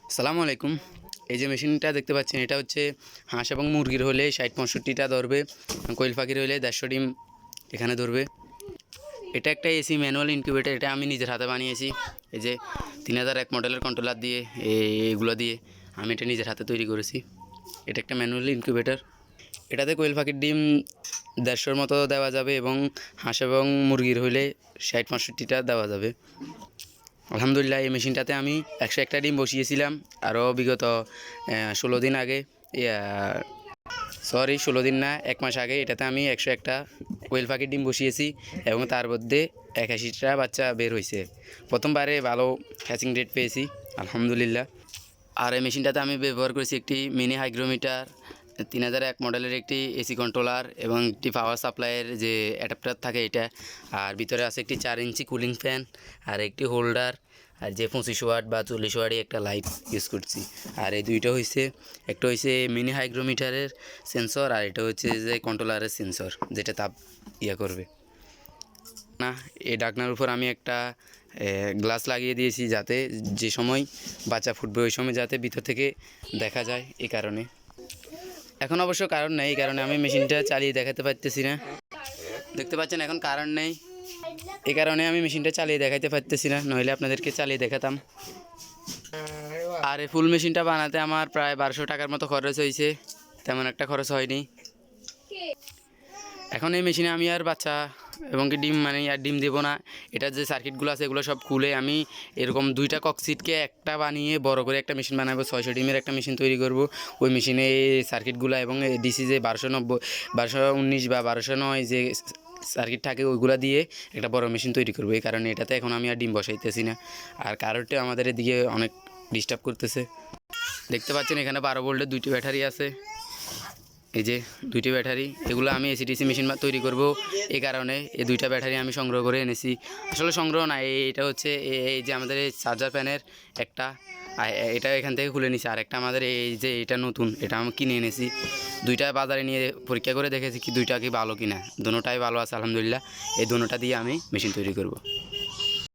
আসসালামু আলাইকুম। এই যে মেশিনটা দেখতে পাচ্ছেন, এটা হচ্ছে হাঁস এবং মুরগির হলে ৬০-৬৫টা ধরবে, কোয়েল পাখির হলে ১৫০ ডিম এখানে ধরবে। এটা একটা এসি ম্যানুয়াল ইনকিউবেটর, এটা আমি নিজের হাতে বানিয়েছি। এই যে ৩০০১ মডেলের কন্ট্রোলার দিয়ে এগুলো দিয়ে আমি এটা নিজের হাতে তৈরি করেছি। এটা একটা ম্যানুয়াল ইনকিউবেটর। এটাতে কোয়েল পাখির ডিম ১৫০র মতো দেওয়া যাবে এবং হাঁস এবং মুরগির হলে ৬০-৬৫টা দেওয়া যাবে। আলহামদুলিল্লাহ, এই মেশিনটাতে আমি ১০১টা ডিম বসিয়েছিলাম আরও বিগত ১৬ দিন আগে। ১৬ দিন না, ১ মাস আগে এটাতে আমি ১০১টা কোয়েল পাখির ডিম বসিয়েছি এবং তার মধ্যে ৮১টা বাচ্চা বের হয়েছে। প্রথমবারে ভালো হ্যাচিং রেট পেয়েছি আলহামদুলিল্লাহ। আর এই মেশিনটাতে আমি ব্যবহার করেছি একটি মিনি হাইগ্রোমিটার, ৩০০১ মডেলের একটি এসি কন্ট্রোলার এবং একটি পাওয়ার সাপ্লাইয়ের যে অ্যাডাপ্টার থাকে এটা। আর ভিতরে আছে একটি ৪ ইঞ্চি কুলিং ফ্যান আর একটি হোল্ডার, আর যে ২৫ ওয়াট বা ৪০ ওয়াটই একটা লাইট ইউজ করছি। আর এই দুইটা হয়েছে, একটা হয়েছে মিনি হাইগ্রোমিটারের সেন্সর আর এটা হচ্ছে যে কন্ট্রোলারের সেন্সর, যেটা তাপ করবে না। এই ডাকনার উপর আমি একটা গ্লাস লাগিয়ে দিয়েছি, যাতে যে সময় বাচ্চা ফুটবে ওই সময় যাতে ভিতর থেকে দেখা যায়। এই কারণে এখন অবশ্য কারণ নেই, এই কারণে আমি মেশিনটা চালিয়ে দেখাতে পারতেছি না। দেখতে পাচ্ছেন এখন কারণ নেই, এই কারণে আমি মেশিনটা চালিয়ে দেখাতে পারতেছি না, নইলে আপনাদেরকে চালিয়ে দেখাতাম। আর এই ফুল মেশিনটা বানাতে আমার প্রায় ১২০০ টাকার মতো খরচ হয়েছে, তেমন একটা খরচ হয়নি। এখন এই মেশিনে আমি আর বাচ্চা এবং কি ডিম আর ডিম দেবো না। এটার যে সার্কিটগুলো আছে এগুলো সব খুলে আমি এরকম ২টা ককসিটকে একটা বানিয়ে বড় করে একটা মেশিন বানাবো। ৬০০ ডিমের একটা মেশিন তৈরি করব। ওই মেশিনে এই সার্কিটগুলো এবং ডিসি যে ১২৯০, ১২১৯ বা ১২০৯ যে সার্কিট থাকে ওইগুলো দিয়ে একটা বড় মেশিন তৈরি করবো। এই কারণে এটাতে এখন আমি আর ডিম বসাইতেছি না। আর কারেন্টটা আমাদের এদিকে অনেক ডিস্টার্ব করতেছে। দেখতে পাচ্ছেন এখানে ১২ ভোল্টের ২টি ব্যাটারি আছে। এই যে ২টি ব্যাটারি, এগুলো আমি এসিডিসি মেশিন তৈরি করব। এই কারণে এই ২টা ব্যাটারি আমি সংগ্রহ করে এনেছি। আসলে সংগ্রহ না, এটা হচ্ছে এই যে আমাদের এই চার্জার প্যানের একটা, এটা এখান থেকে খুলে নিছি। আর একটা আমাদের এই যে এটা নতুন, এটা আমি কিনে এনেছি। ২টা বাজারে নিয়ে পরীক্ষা করে দেখেছি কি ২টা কি ভালো কিনা। দুটোটাই ভালো আছে আলহামদুলিল্লাহ। এই দুটোটা দিয়ে আমি মেশিন তৈরি করব।